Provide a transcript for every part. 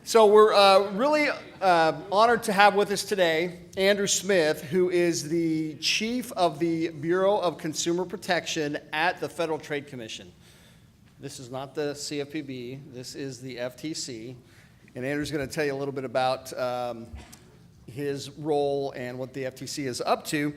So we're really honored to have with us today Andrew Smith, who is the chief of the Bureau of Consumer Protection at the Federal Trade Commission. This is not the CFPB, this is the FTC. And Andrew's going to tell you a little bit about his role and what the FTC is up to.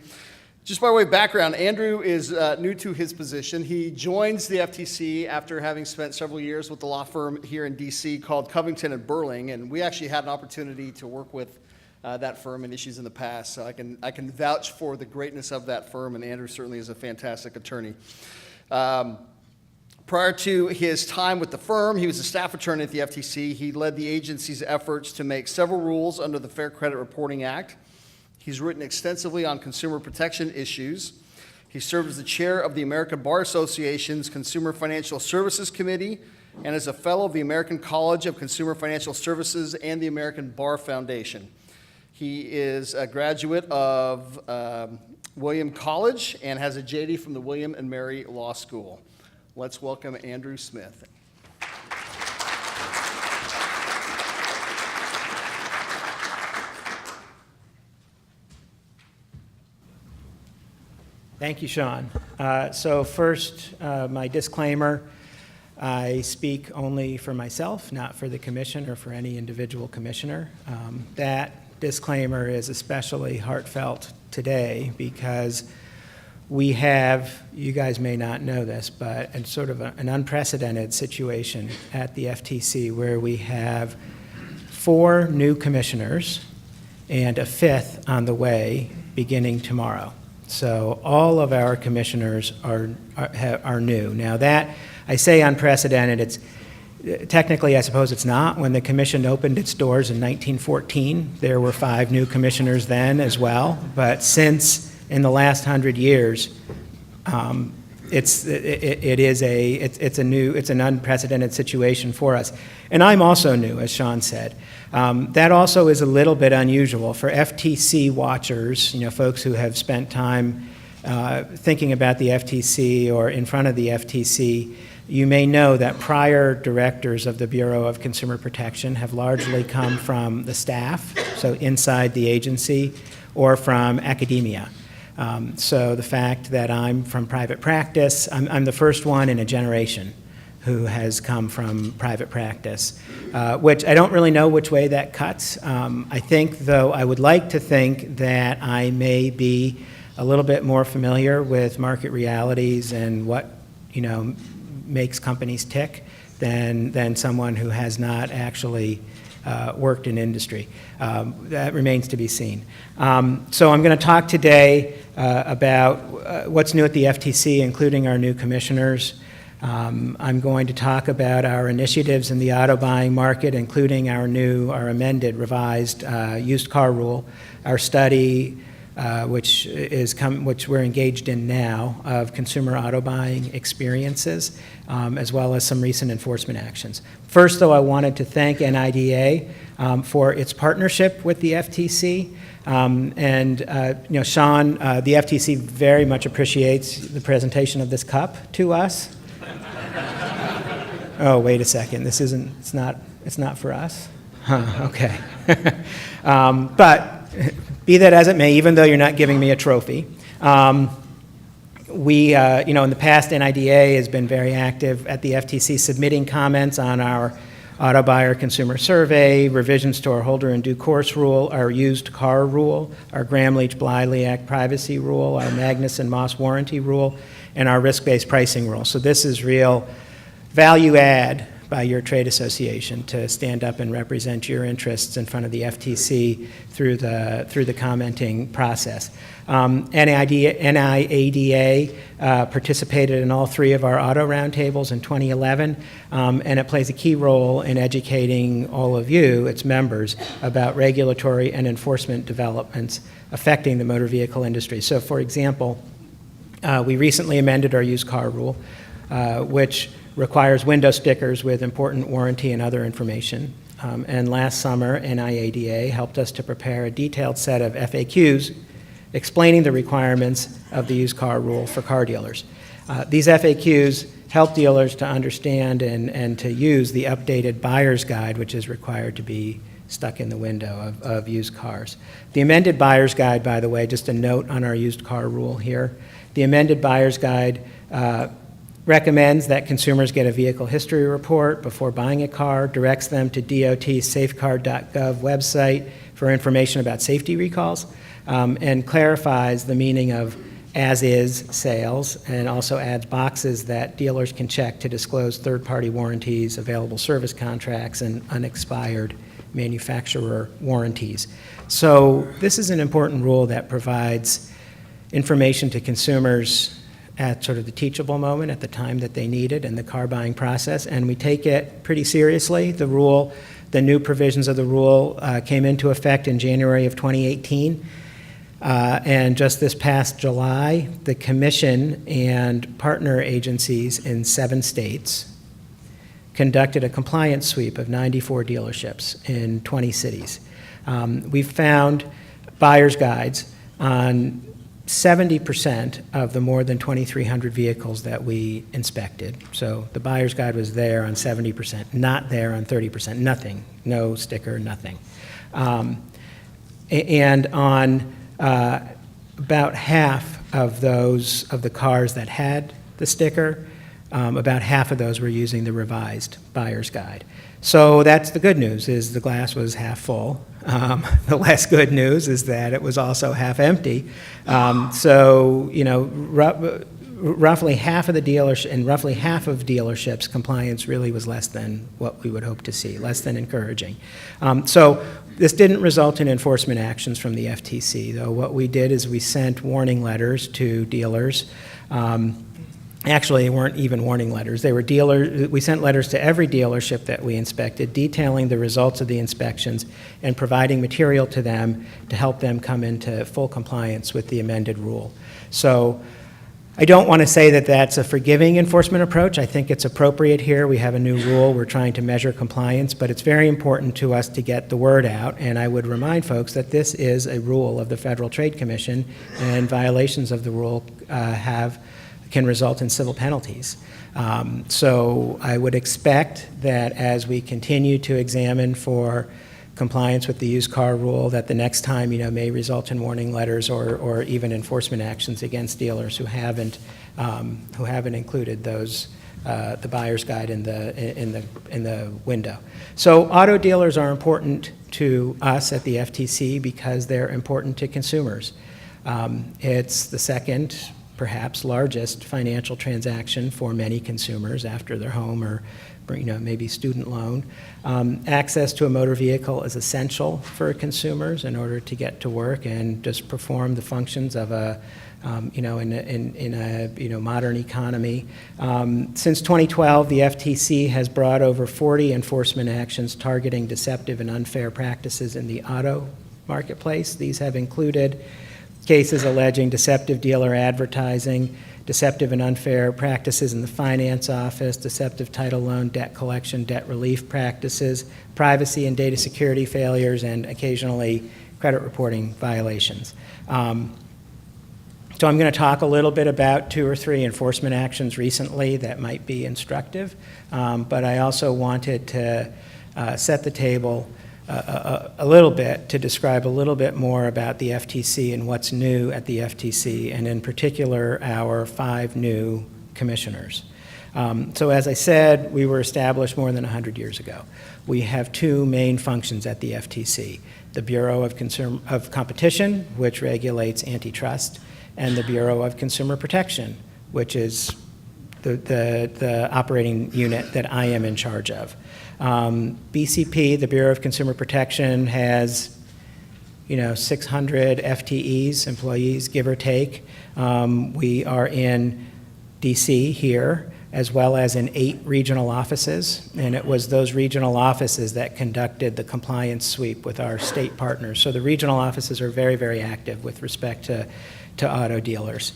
Just by way of background, Andrew is new to his position. He joins the FTC after having spent several years with the law firm here in DC called Covington and Burling, and we actually had an opportunity to work with that firm in issues in the past. So I can vouch for the greatness of that firm, and Andrew certainly is a fantastic attorney. Prior to his time with the firm, he was a staff attorney at the FTC. He led the agency's efforts to make several rules under the Fair Credit Reporting Act. He's written extensively on consumer protection issues. He served as the chair of the American Bar Association's Consumer Financial Services Committee and as a fellow of the American College of Consumer Financial Services and the American Bar Foundation. He is a graduate of William College and has a JD from the William and Mary Law School. Let's welcome Andrew Smith. Thank you, Sean. So first, my disclaimer, I speak only for myself, not for the commission or for any individual commissioner. That disclaimer is especially heartfelt today because we have, you guys may not know this, but it's sort of an unprecedented situation at the FTC where we have 4 new commissioners and a 5th on the way beginning tomorrow. So all of our commissioners are new. Now that, I say unprecedented, it's technically, I suppose it's not. When the commission opened its doors in 1914, there were 5 new commissioners then as well. But since in the last 100 years, it's an unprecedented situation for us. And I'm also new, as Sean said. That also is a little bit unusual for FTC watchers, folks who have spent time thinking about the FTC or in front of the FTC. You may know that prior directors of the Bureau of Consumer Protection have largely come from the staff, so inside the agency, or from academia. So the fact that I'm from private practice, I'm the first one in a generation who has come from private practice, which I don't really know which way that cuts. I think, though, I would like to think that I may be a little bit more familiar with market realities and what, makes companies tick than someone who has not actually worked in industry. That remains to be seen. So I'm going to talk today about what's new at the FTC, including our new commissioners. I'm going to talk about our initiatives in the auto buying market, including our amended, revised used car rule, our study, which we're engaged in now, of consumer auto buying experiences, as well as some recent enforcement actions. First, though, I wanted to thank NIDA for its partnership with the FTC. Sean, the FTC very much appreciates the presentation of this cup to us. Oh, wait a second. It's not for us? Huh, okay. But be that as it may, even though you're not giving me a trophy, we, in the past, NIDA has been very active at the FTC submitting comments on our auto buyer consumer survey, revisions to our holder in due course rule, our used car rule, our Gramm-Leach-Bliley Act privacy rule, our Magnuson-Moss warranty rule, and our risk-based pricing rule. So this is real value add by your trade association to stand up and represent your interests in front of the FTC through the commenting process. NIADA participated in all 3 of our auto roundtables in 2011, and it plays a key role in educating all of you, its members, about regulatory and enforcement developments affecting the motor vehicle industry. So, for example, we recently amended our used car rule, which requires window stickers with important warranty and other information. And last summer, NIADA helped us to prepare a detailed set of FAQs explaining the requirements of the used car rule for car dealers. These FAQs help dealers to understand and to use the updated buyer's guide, which is required to be stuck in the window of used cars. The amended buyer's guide, by the way, just a note on our used car rule here, the amended buyer's guide recommends that consumers get a vehicle history report before buying a car, directs them to DOT's safecar.gov website for information about safety recalls, and clarifies the meaning of as-is sales, and also adds boxes that dealers can check to disclose third-party warranties, available service contracts, and unexpired manufacturer warranties. So this is an important rule that provides information to consumers at sort of the teachable moment, at the time that they need it in the car buying process, and we take it pretty seriously. The new provisions of the rule came into effect in January of 2018. And just this past July, the Commission and partner agencies in 7 states conducted a compliance sweep of 94 dealerships in 20 cities. We've found buyer's guides on 70% of the more than 2,300 vehicles that we inspected. So the buyer's guide was there on 70%, not there on 30%, nothing, no sticker, nothing. And on about half of the cars that had the sticker, about half of those were using the revised buyer's guide. So that's the good news, is the glass was half full. The less good news is that it was also half empty. So, you know, roughly half of the dealers and roughly half of dealerships compliance really was less than what we would hope to see, less than encouraging. So this didn't result in enforcement actions from the FTC, though. What we did is we sent warning letters to dealers. Actually, they weren't even warning letters. They were we sent letters to every dealership that we inspected, detailing the results of the inspections and providing material to them to help them come into full compliance with the amended rule. So I don't want to say that that's a forgiving enforcement approach. I think it's appropriate here. We have a new rule. We're trying to measure compliance, but it's very important to us to get the word out. And I would remind folks that this is a rule of the Federal Trade Commission, and violations of the rule can result in civil penalties. So I would expect that as we continue to examine for compliance with the used car rule, that the next time, you know, may result in warning letters or even enforcement actions against dealers who haven't included those the buyer's guide in the window. So auto dealers are important to us at the FTC because they're important to consumers. It's the second, perhaps largest financial transaction for many consumers after their home or, you know, maybe student loan. Access to a motor vehicle is essential for consumers in order to get to work and just perform the functions of a, you know, in a you know, modern economy. Since 2012, the FTC has brought over 40 enforcement actions targeting deceptive and unfair practices in the auto marketplace. These have included cases alleging deceptive dealer advertising, deceptive and unfair practices in the finance office, deceptive title loan, debt collection, debt relief practices, privacy and data security failures, and occasionally credit reporting violations. So I'm going to talk a little bit about 2 or 3 enforcement actions recently that might be instructive, but I also wanted to set the table a little bit to describe a little bit more about the FTC and what's new at the FTC, and in particular our 5 new commissioners. So as I said, we were established more than 100 years ago. We have 2 main functions at the FTC: the Bureau of Competition, which regulates antitrust, and the Bureau of Consumer Protection, which is the operating unit that I am in charge of. BCP, the Bureau of Consumer Protection, has, you know, 600 FTEs, employees, give or take. We are in DC here, as well as in 8 regional offices, and it was those regional offices that conducted the compliance sweep with our state partners. So the regional offices are very, very active with respect to auto dealers.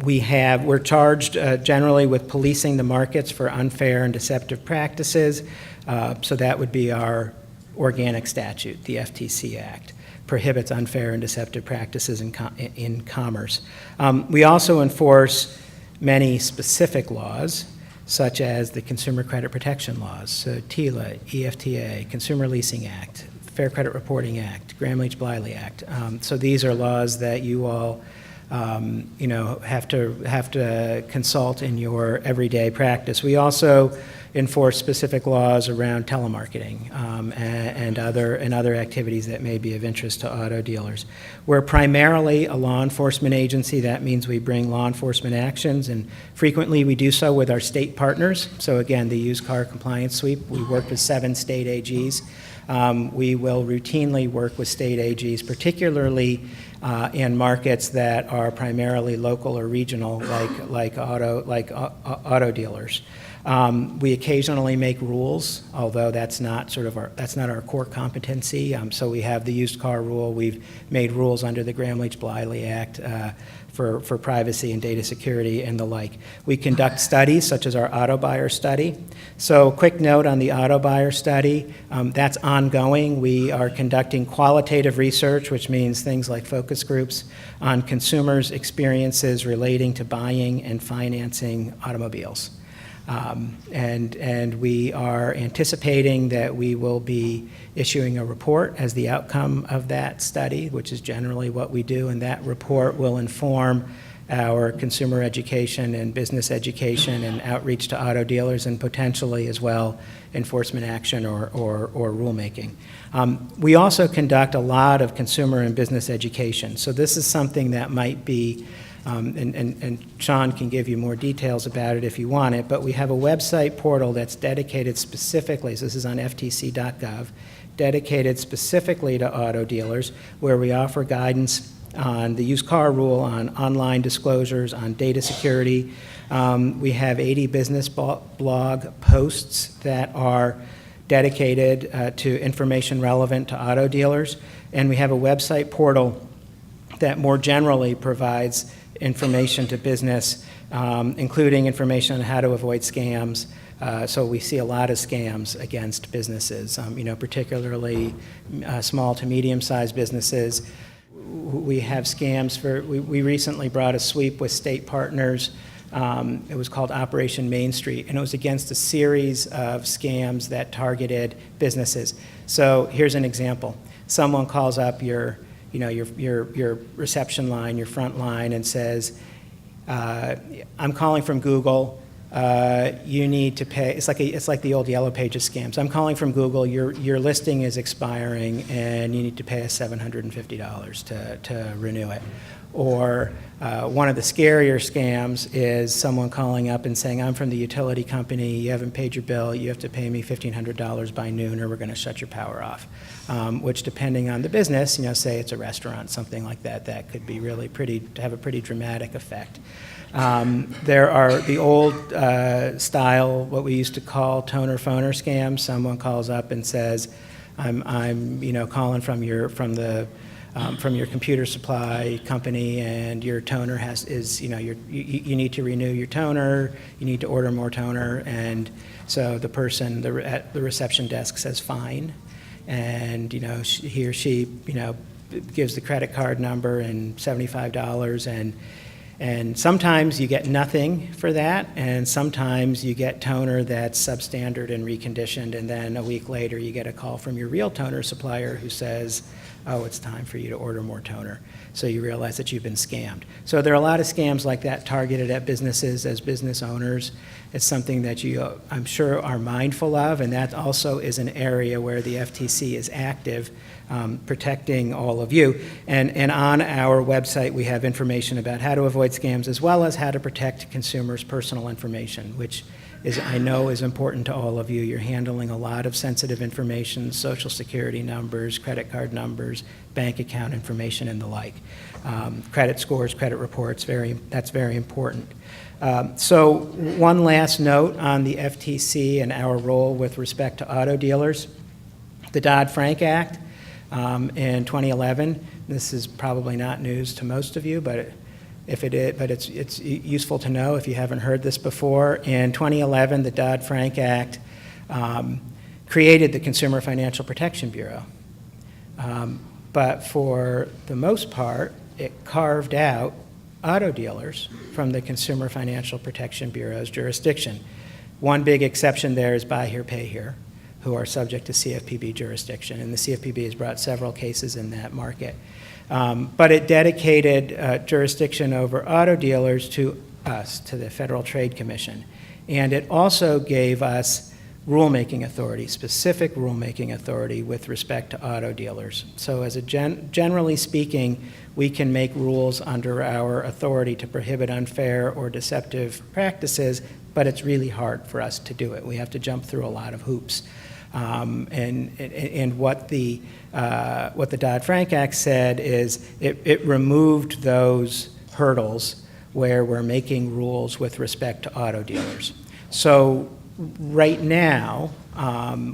We're charged generally with policing the markets for unfair and deceptive practices. So that would be our organic statute, the FTC Act, prohibits unfair and deceptive practices in commerce. We also enforce many specific laws, such as the Consumer Credit Protection Laws, so TILA, EFTA, Consumer Leasing Act, Fair Credit Reporting Act, Gramm-Leach-Bliley Act. So these are laws that you all have to consult in your everyday practice. We also enforce specific laws around telemarketing and other activities that may be of interest to auto dealers. We're primarily a law enforcement agency. That means we bring law enforcement actions, and frequently we do so with our state partners. So again, the used car compliance sweep, we work with 7 state AGs. We will routinely work with state AGs, particularly in markets that are primarily local or regional, like auto dealers. We occasionally make rules, although that's not our core competency. So we have the used car rule. We've made rules under the Gramm-Leach-Bliley Act for privacy and data security and the like. We conduct studies, such as our auto buyer study. So quick note on the auto buyer study, that's ongoing. We are conducting qualitative research, which means things like focus groups on consumers' experiences relating to buying and financing automobiles. And we are anticipating that we will be issuing a report as the outcome of that study, which is generally what we do, and that report will inform our consumer education and business education and outreach to auto dealers, and potentially as well enforcement action or rulemaking. We also conduct a lot of consumer and business education. So this is something that might be and Sean can give you more details about it if you want it, but we have a website portal that's dedicated specifically, so this is on ftc.gov, dedicated specifically to auto dealers, where we offer guidance on the used car rule, on online disclosures, on data security. We have 80 business blog posts that are dedicated to information relevant to auto dealers, and we have a website portal that more generally provides information to business, including information on how to avoid scams. So we see a lot of scams against businesses, particularly small to medium-sized businesses. We have scams we recently brought a sweep with state partners. It was called Operation Main Street, and it was against a series of scams that targeted businesses. So here's an example. Someone calls up your reception line, your front line, and says, I'm calling from Google. You need to pay. It's like the old Yellow Pages scams. I'm calling from Google. Your listing is expiring, and you need to pay us $750 to renew it. Or one of the scarier scams is someone calling up and saying, I'm from the utility company, you haven't paid your bill, you have to pay me $1,500 by noon or we're going to shut your power off. Which, depending on the business, say it's a restaurant, something like that, that could be really have a pretty dramatic effect. There are the old style, what we used to call toner phoner scams. Someone calls up and says, I'm calling from your computer supply company, and your toner you need to renew your toner, you need to order more toner, and so the person at the reception desk says fine, and he or she gives the credit card number and $75, and sometimes you get nothing for that, and sometimes you get toner that's substandard and reconditioned, and then a week later you get a call from your real toner supplier who says, oh, it's time for you to order more toner. So you realize that you've been scammed. So there are a lot of scams like that targeted at businesses as business owners. It's something that you, I'm sure, are mindful of, and that also is an area where the FTC is active, protecting all of you. And on our website, we have information about how to avoid scams, as well as how to protect consumers' personal information, which I know is important to all of you. You're handling a lot of sensitive information, social security numbers, credit card numbers, bank account information, and the like. Credit scores, credit reports, that's very important. So one last note on the FTC and our role with respect to auto dealers. The Dodd-Frank Act in 2011, this is probably not news to most of you, but it's useful to know if you haven't heard this before. In 2011, the Dodd-Frank Act created the Consumer Financial Protection Bureau. But for the most part, it carved out auto dealers from the Consumer Financial Protection Bureau's jurisdiction. One big exception there is buy here, pay here, who are subject to CFPB jurisdiction, and the CFPB has brought several cases in that market. But it dedicated jurisdiction over auto dealers to us, to the Federal Trade Commission. And it also gave us rulemaking authority, specific rulemaking authority with respect to auto dealers. So as a generally speaking, we can make rules under our authority to prohibit unfair or deceptive practices, but it's really hard for us to do it. We have to jump through a lot of hoops. And what the Dodd-Frank Act said is it removed those hurdles where we're making rules with respect to auto dealers. So right now,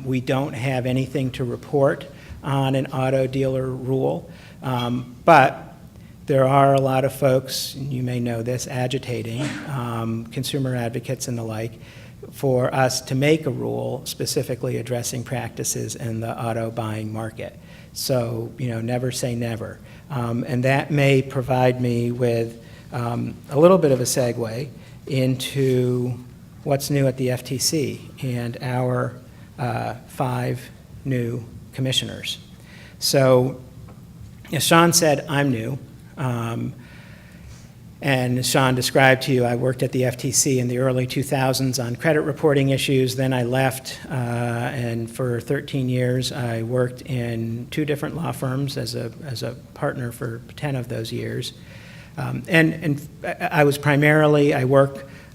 we don't have anything to report on an auto dealer rule, but there are a lot of folks, and you may know this, agitating, consumer advocates and the like, for us to make a rule specifically addressing practices in the auto buying market. So, never say never. And that may provide me with a little bit of a segue into what's new at the FTC and our 5 new commissioners. So, as Sean said, I'm new. And as Sean described to you, I worked at the FTC in the early 2000s on credit reporting issues. Then I left, and for 13 years, I worked in 2 different law firms as a partner for 10 of those years. And I was primarily,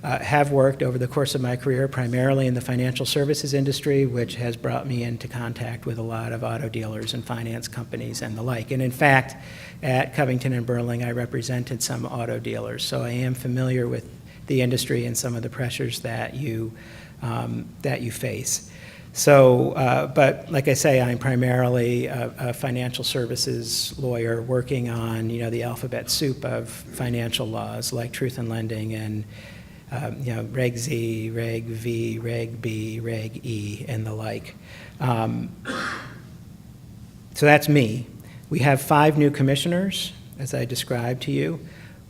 have worked over the course of my career primarily in the financial services industry, which has brought me into contact with a lot of auto dealers and finance companies and the like. And in fact, at Covington and Burling, I represented some auto dealers, so I am familiar with the industry and some of the pressures that you face. So, but like I say, I'm primarily a financial services lawyer working on, the alphabet soup of financial laws like truth in lending and Reg Z, Reg V, Reg B, Reg E, and the like. So that's me. We have 5 new commissioners, as I described to you.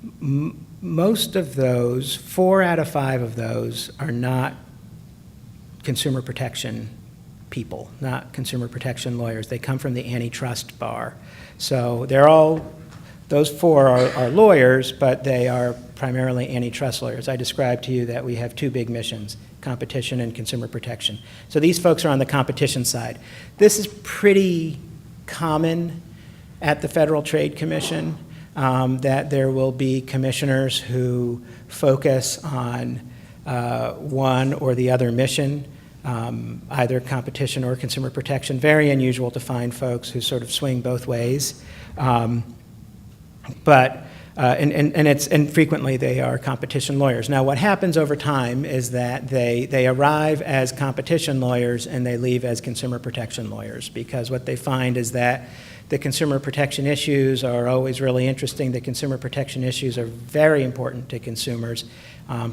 Most of those, 4 out of 5 of those, are not consumer protection people, not consumer protection lawyers. They come from the antitrust bar. So those 4 are lawyers, but they are primarily antitrust lawyers. I described to you that we have 2 big missions, competition and consumer protection. So these folks are on the competition side. This is pretty common at the Federal Trade Commission, that there will be commissioners who focus on one or the other mission, either competition or consumer protection. Very unusual to find folks who sort of swing both ways. And frequently they are competition lawyers. Now, what happens over time is that they arrive as competition lawyers and they leave as consumer protection lawyers, because what they find is that the consumer protection issues are always really interesting. The consumer protection issues are very important to consumers,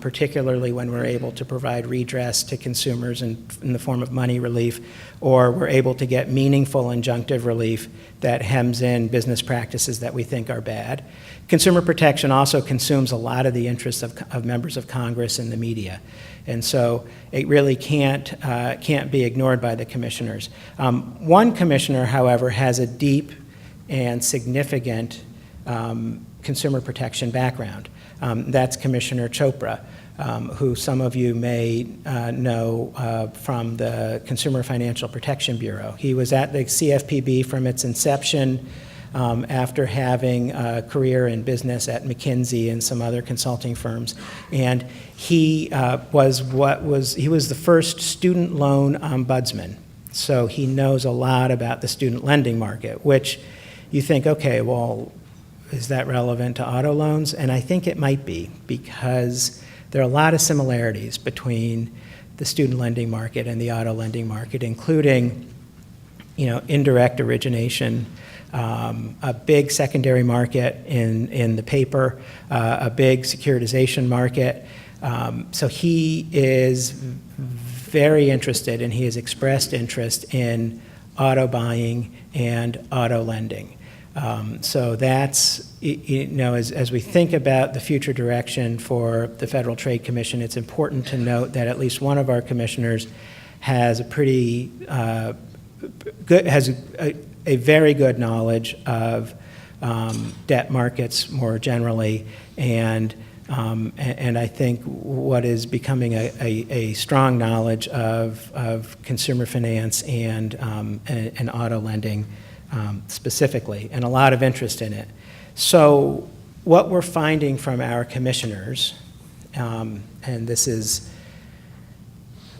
particularly when we're able to provide redress to consumers in the form of money relief, or we're able to get meaningful injunctive relief that hems in business practices that we think are bad. Consumer protection also consumes a lot of the interests of members of Congress and the media. And so it really can't be ignored by the commissioners. One commissioner, however, has a deep and significant consumer protection background. That's Commissioner Chopra, who some of you may know from the Consumer Financial Protection Bureau. He was at the CFPB from its inception, after having a career in business at McKinsey and some other consulting firms. And he was the first student loan ombudsman. So he knows a lot about the student lending market, which you think, okay, well, is that relevant to auto loans? And I think it might be, because there are a lot of similarities between the student lending market and the auto lending market, including, indirect origination, a big secondary market in the paper, a big securitization market. So he is very interested, and he has expressed interest in auto buying and auto lending. So that's, as we think about the future direction for the Federal Trade Commission, it's important to note that at least one of our commissioners has a pretty a very good knowledge of debt markets more generally, and I think what is becoming a strong knowledge of consumer finance and auto lending specifically, and a lot of interest in it. So what we're finding from our commissioners, and this is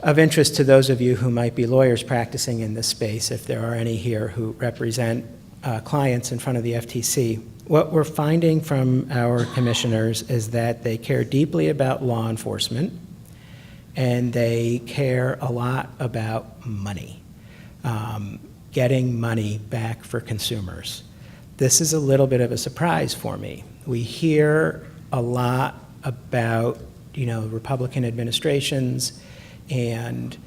of interest to those of you who might be lawyers practicing in this space, if there are any here who represent clients in front of the FTC, what we're finding from our commissioners is that they care deeply about law enforcement, and they care a lot about money, getting money back for consumers. This is a little bit of a surprise for me. We hear a lot about, Republican administrations, and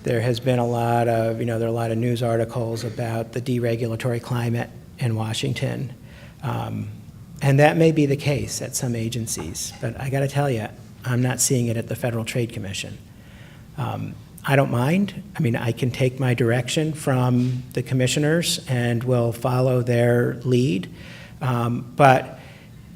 there has been a lot of, there are a lot of news articles about the deregulatory climate in Washington. And that may be the case at some agencies, but I got to tell you, I'm not seeing it at the Federal Trade Commission. I don't mind. I mean, I can take my direction from the commissioners and will follow their lead. But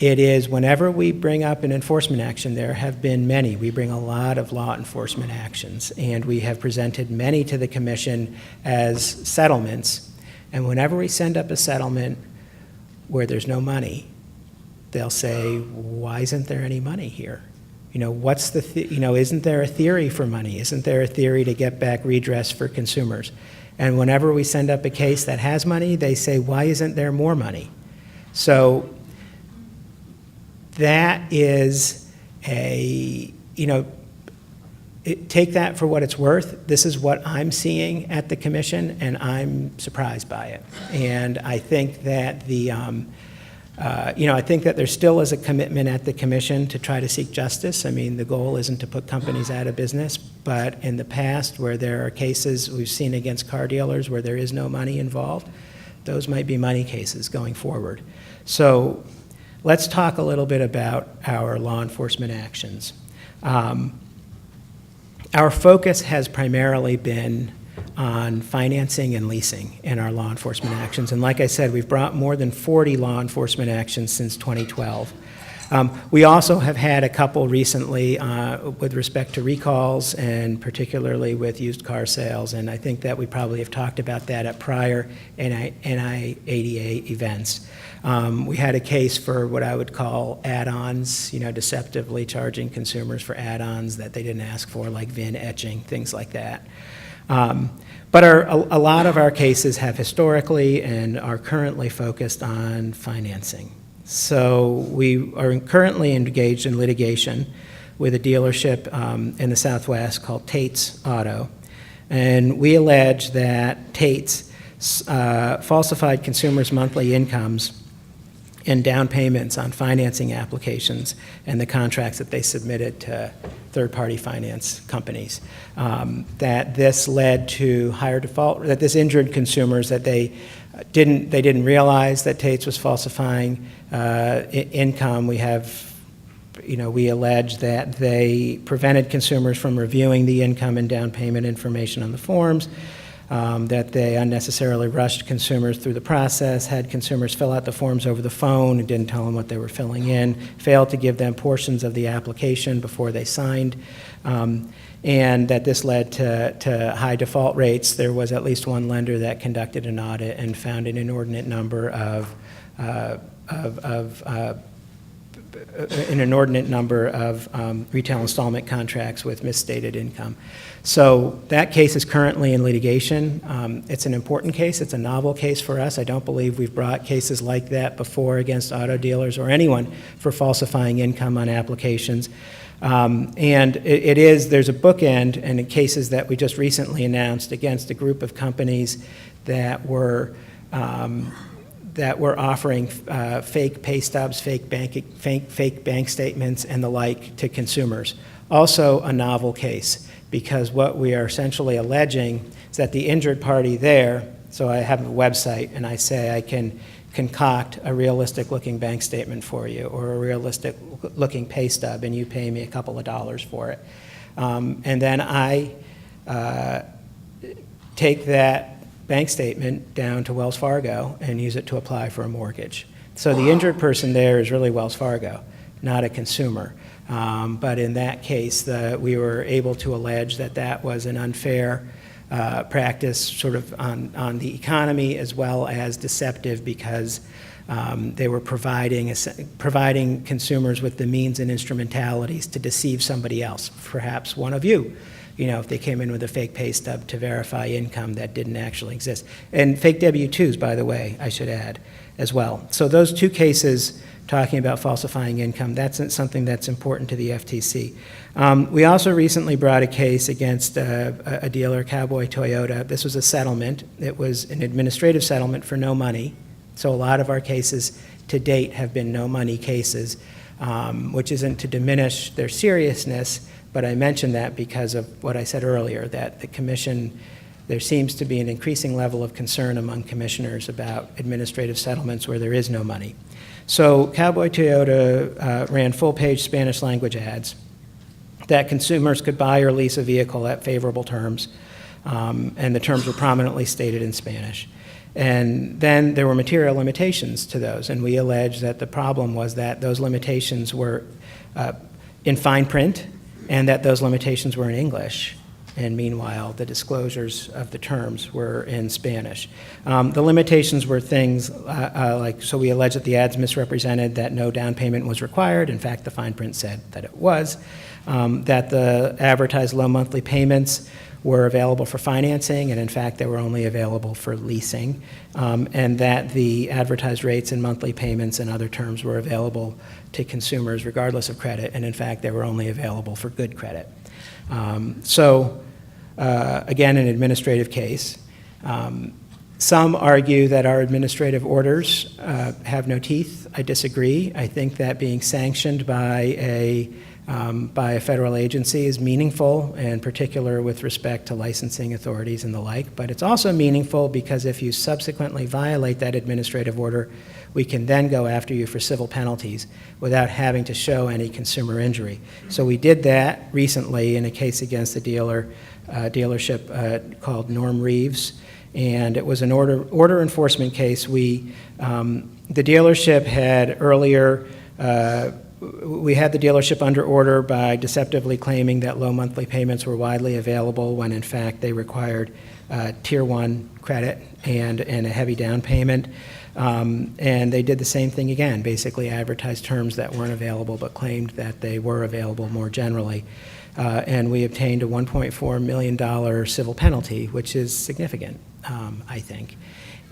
it is, whenever we bring up an enforcement action, there have been many. We bring a lot of law enforcement actions, and we have presented many to the commission as settlements. And whenever we send up a settlement where there's no money, they'll say, why isn't there any money here? What's the, isn't there a theory for money? Isn't there a theory to get back redress for consumers? And whenever we send up a case that has money, they say, why isn't there more money? So that is take that for what it's worth. This is what I'm seeing at the commission, and I'm surprised by it. And I think that I think that there still is a commitment at the commission to try to seek justice. I mean, the goal isn't to put companies out of business, but in the past where there are cases we've seen against car dealers where there is no money involved, those might be money cases going forward. So let's talk a little bit about our law enforcement actions. Our focus has primarily been on financing and leasing in our law enforcement actions. And like I said, we've brought more than 40 law enforcement actions since 2012. We also have had a couple recently with respect to recalls, and particularly with used car sales, and I think that we probably have talked about that at prior NIADA events. We had a case for what I would call add-ons, deceptively charging consumers for add-ons that they didn't ask for, like VIN etching, things like that. But a lot of our cases have historically and are currently focused on financing. So we are currently engaged in litigation with a dealership in the Southwest called Tate's Auto. And we allege that Tate's falsified consumers' monthly incomes and down payments on financing applications and the contracts that they submitted to third-party finance companies. That this led to higher default, that this injured consumers, that they didn't realize that Tate's was falsifying income. We allege that they prevented consumers from reviewing the income and down payment information on the forms, that they unnecessarily rushed consumers through the process, had consumers fill out the forms over the phone and didn't tell them what they were filling in, failed to give them portions of the application before they signed, and that this led to high default rates. There was at least one lender that conducted an audit and found an inordinate number of retail installment contracts with misstated income. So that case is currently in litigation. It's an important case. It's a novel case for us. I don't believe we've brought cases like that before against auto dealers or anyone for falsifying income on applications. And there's a bookend and in cases that we just recently announced against a group of companies that were offering fake pay stubs, fake bank statements, and the like to consumers. Also a novel case, because what we are essentially alleging is that the injured party there, so I have a website and I say I can concoct a realistic-looking bank statement for you or a realistic-looking pay stub, and you pay me a couple of dollars for it. And then I take that bank statement down to Wells Fargo and use it to apply for a mortgage. So the injured person there is really Wells Fargo, not a consumer. But in that case, we were able to allege that that was an unfair practice sort of on the economy, as well as deceptive, because they were providing consumers with the means and instrumentalities to deceive somebody else, perhaps one of you, if they came in with a fake pay stub to verify income that didn't actually exist. And fake W-2s, by the way, I should add as well. So those two cases talking about falsifying income, that's something that's important to the FTC. We also recently brought a case against a dealer, Cowboy Toyota. This was a settlement. It was an administrative settlement for no money. So a lot of our cases to date have been no money cases, which isn't to diminish their seriousness, but I mentioned that because of what I said earlier, that the commission, there seems to be an increasing level of concern among commissioners about administrative settlements where there is no money. So Cowboy Toyota ran full-page Spanish language ads that consumers could buy or lease a vehicle at favorable terms, and the terms were prominently stated in Spanish. And then there were material limitations to those, and we allege that the problem was that those limitations were in fine print, and that those limitations were in English. And meanwhile, the disclosures of the terms were in Spanish. The limitations were things like, so we allege that the ads misrepresented that no down payment was required. In fact, the fine print said that it was. That the advertised low monthly payments were available for financing, and in fact, they were only available for leasing. And that the advertised rates and monthly payments and other terms were available to consumers regardless of credit, and in fact, they were only available for good credit. Again, an administrative case. Some argue that our administrative orders have no teeth. I disagree. I think that being sanctioned by a federal agency is meaningful, in particular with respect to licensing authorities and the like, but it's also meaningful because if you subsequently violate that administrative order, we can then go after you for civil penalties without having to show any consumer injury. So we did that recently in a case against a dealership called Norm Reeves, and it was an order enforcement case. The dealership had earlier, we had the dealership under order by deceptively claiming that low monthly payments were widely available when in fact they required Tier 1 credit and a heavy down payment. And they did the same thing again, basically advertised terms that weren't available but claimed that they were available more generally. And we obtained a $1.4 million civil penalty, which is significant, I think.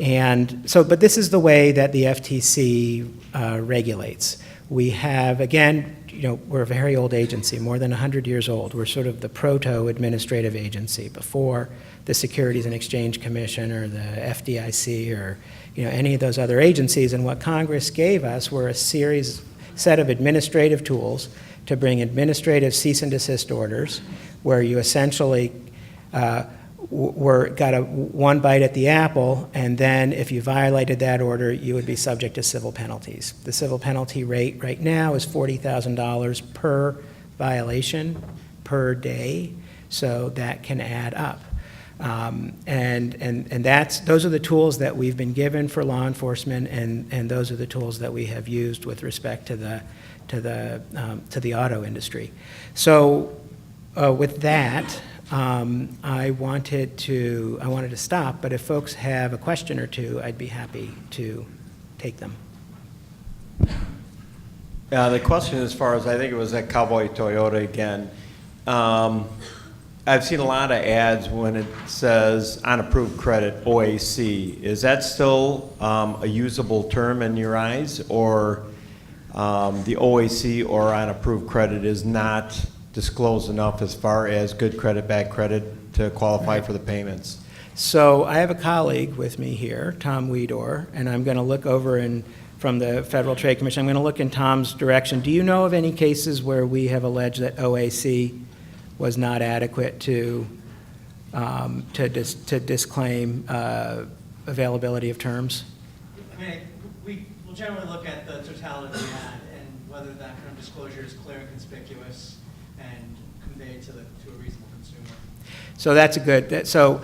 And so, but this is the way that the FTC regulates. We have, again, we're a very old agency, more than 100 years old. We're sort of the proto-administrative agency before the Securities and Exchange Commission or the FDIC or any of those other agencies. And what Congress gave us were a set of administrative tools to bring administrative cease and desist orders, where you essentially got one bite at the apple, and then if you violated that order, you would be subject to civil penalties. The civil penalty rate right now is $40,000 per violation per day, so that can add up. And those are the tools that we've been given for law enforcement, and those are the tools that we have used with respect to the auto industry. So with that, I wanted to stop, but if folks have a question or two, I'd be happy to take them. The question, as far as I think it was at Cowboy Toyota again, I've seen a lot of ads when it says unapproved credit, OAC. Is that still a usable term in your eyes, or the OAC or unapproved credit is not disclosed enough as far as good credit, bad credit to qualify for the payments? So I have a colleague with me here, Tom Weedor, and I'm going to look over from the Federal Trade Commission. I'm going to look in Tom's direction. Do you know of any cases where we have alleged that OAC was not adequate to disclaim availability of terms? I mean, we will generally look at the totality of the ad and whether that kind of disclosure is clear and conspicuous and conveyed to a reasonable consumer. So that's a good, so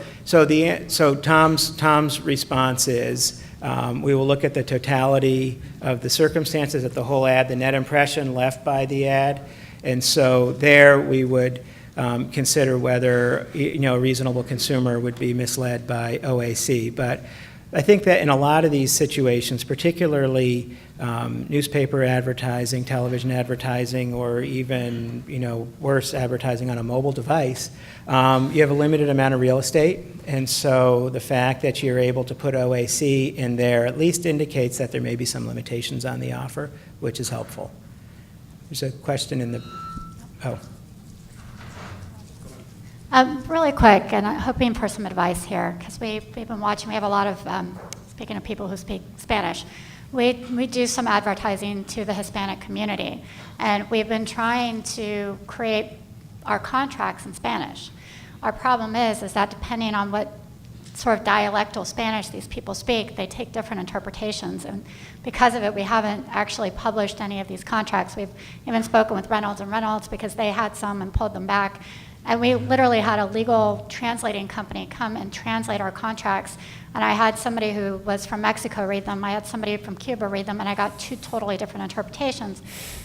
Tom's response is, we will look at the totality of the circumstances of the whole ad, the net impression left by the ad, and so there we would consider whether, a reasonable consumer would be misled by OAC. But I think that in a lot of these situations, particularly newspaper advertising, television advertising, or even, worse, advertising on a mobile device, you have a limited amount of real estate, and so the fact that you're able to put OAC in there at least indicates that there may be some limitations on the offer, which is helpful. There's a question in the, oh. Really quick, and I'm hoping for some advice here, because we've been watching, we have a lot of, speaking of people who speak Spanish, we do some advertising to the Hispanic community, and we've been trying to create our contracts in Spanish. Our problem is that depending on what sort of dialectal Spanish these people speak, they take different interpretations, and because of it, we haven't actually published any of these contracts. We've even spoken with Reynolds and Reynolds because they had some and pulled them back. And we literally had a legal translating company come and translate our contracts. And I had somebody who was from Mexico read them. I had somebody from Cuba read them, and I got two totally different interpretations.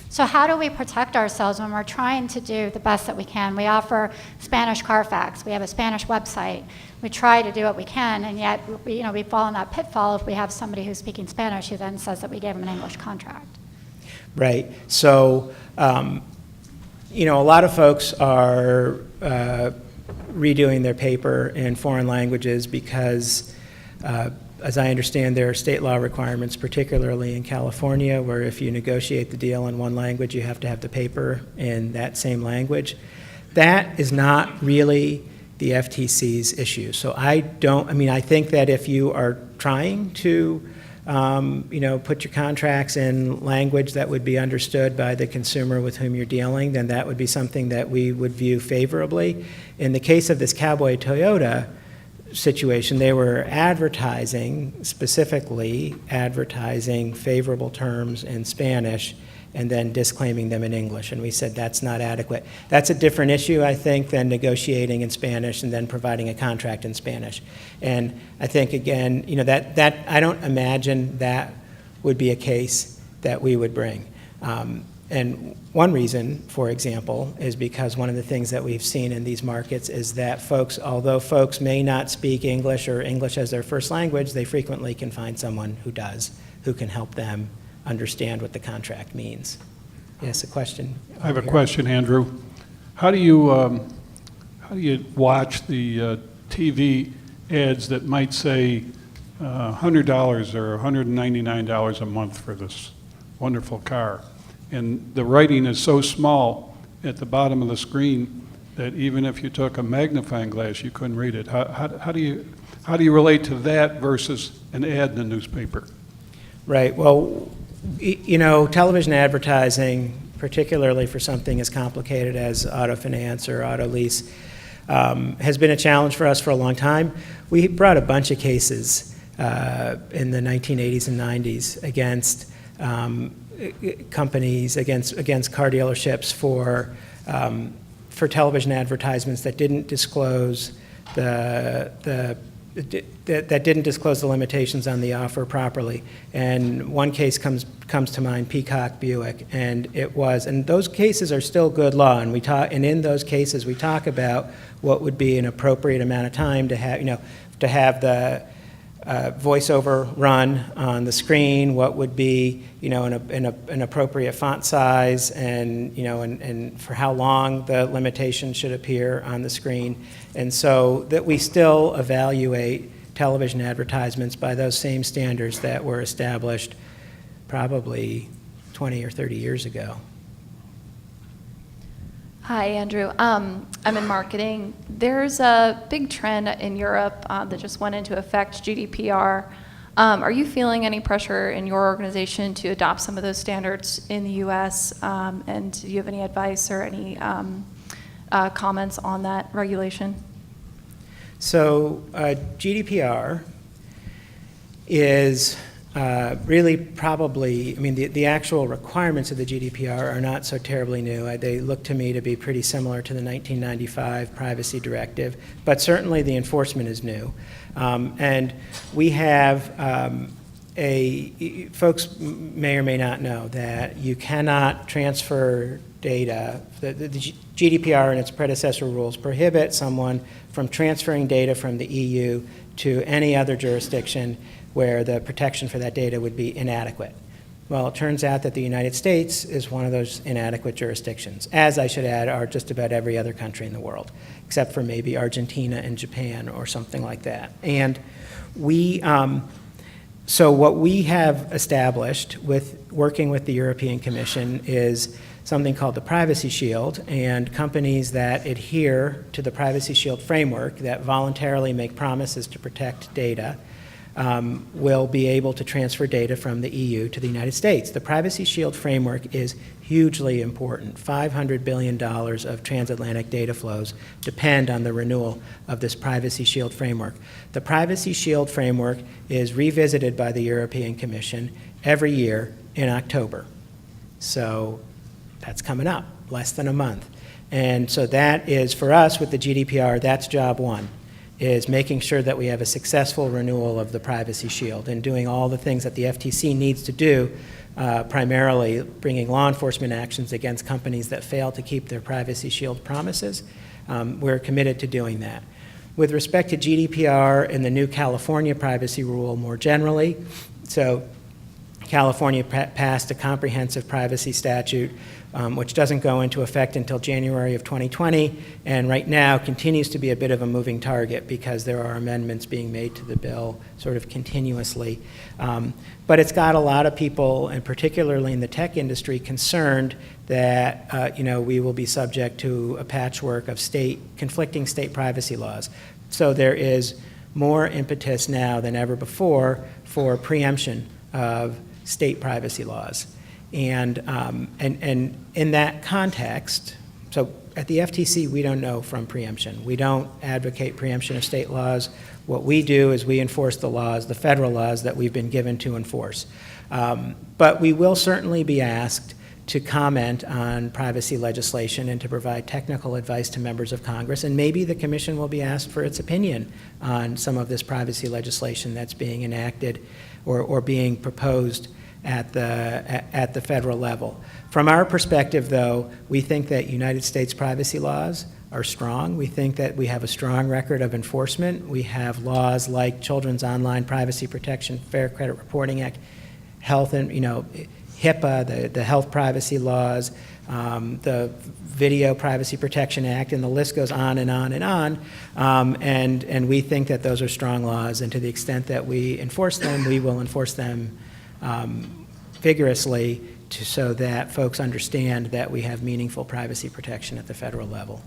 So how do we protect ourselves when we're trying to do the best that we can? We offer Spanish Carfax. We have a Spanish website. We try to do what we can, and yet we fall in that pitfall if we have somebody who's speaking Spanish who then says that we gave them an English contract. Right. So, a lot of folks are redoing their paper in foreign languages because, as I understand, there are state law requirements, particularly in California, where if you negotiate the deal in one language, you have to have the paper in that same language. That is not really the FTC's issue. So I think that if you are trying to put your contracts in language that would be understood by the consumer with whom you're dealing, then that would be something that we would view favorably. In the case of this Cowboy Toyota situation, they were specifically advertising favorable terms in Spanish and then disclaiming them in English, and we said that's not adequate. That's a different issue, I think, than negotiating in Spanish and then providing a contract in Spanish. And I think, again, that I don't imagine that would be a case that we would bring. And one reason, for example, is because one of the things that we've seen in these markets is that although folks may not speak English or English as their first language, they frequently can find someone who does, who can help them understand what the contract means. Yes, a question? I have a question, Andrew. How do you watch the TV ads that might say $100 or $199 a month for this wonderful car? And the writing is so small at the bottom of the screen that even if you took a magnifying glass, you couldn't read it. How do you relate to that versus an ad in the newspaper? Right. Well, television advertising, particularly for something as complicated as auto finance or auto lease, has been a challenge for us for a long time. We brought a bunch of cases in the 1980s and 90s against companies, against car dealerships for television advertisements that didn't disclose that didn't disclose the limitations on the offer properly. And one case comes to mind, Peacock Buick, and those cases are still good law, and in those cases we talk about what would be an appropriate amount of time to have the voiceover run on the screen, what would be an appropriate font size, and for how long the limitation should appear on the screen, and so that we still evaluate television advertisements by those same standards that were established probably 20 or 30 years ago. Hi, Andrew. I'm in marketing. There's a big trend in Europe that just went into effect, GDPR. Are you feeling any pressure in your organization to adopt some of those standards in the U.S.? And do you have any advice or any comments on that regulation? So GDPR is really probably, I mean, the actual requirements of the GDPR are not so terribly new. They look to me to be pretty similar to the 1995 Privacy Directive, but certainly the enforcement is new. And we have folks may or may not know that you cannot transfer data. The GDPR and its predecessor rules prohibit someone from transferring data from the EU to any other jurisdiction where the protection for that data would be inadequate. Well, it turns out that the United States is one of those inadequate jurisdictions, as I should add are just about every other country in the world, except for maybe Argentina and Japan or something like that. And so what we have established with working with the European Commission is something called the Privacy Shield, and companies that adhere to the Privacy Shield framework, that voluntarily make promises to protect data, will be able to transfer data from the EU to the United States. The Privacy Shield framework is hugely important. $500 billion of transatlantic data flows depend on the renewal of this Privacy Shield framework. The Privacy Shield framework is revisited by the European Commission every year in October. So that's coming up, less than a month. And so that is, for us with the GDPR, that's job one, is making sure that we have a successful renewal of the Privacy Shield and doing all the things that the FTC needs to do, primarily bringing law enforcement actions against companies that fail to keep their Privacy Shield promises. We're committed to doing that. With respect to GDPR and the new California privacy rule more generally, so California passed a comprehensive privacy statute, which doesn't go into effect until January of 2020, and right now continues to be a bit of a moving target because there are amendments being made to the bill sort of continuously. But it's got a lot of people, and particularly in the tech industry, concerned that we will be subject to a patchwork of conflicting state privacy laws. So there is more impetus now than ever before for preemption of state privacy laws. And in that context, so at the FTC, we don't know from preemption. We don't advocate preemption of state laws. What we do is we enforce the laws, the federal laws that we've been given to enforce. But we will certainly be asked to comment on privacy legislation and to provide technical advice to members of Congress, and maybe the Commission will be asked for its opinion on some of this privacy legislation that's being enacted or being proposed at the federal level. From our perspective, though, we think that United States privacy laws are strong. We think that we have a strong record of enforcement. We have laws like Children's Online Privacy Protection Fair Credit Reporting Act, health and HIPAA, the health privacy laws, the Video Privacy Protection Act, and the list goes on and on and on. And we think that those are strong laws, and to the extent that we enforce them, we will enforce them vigorously so that folks understand that we have meaningful privacy protection at the federal level.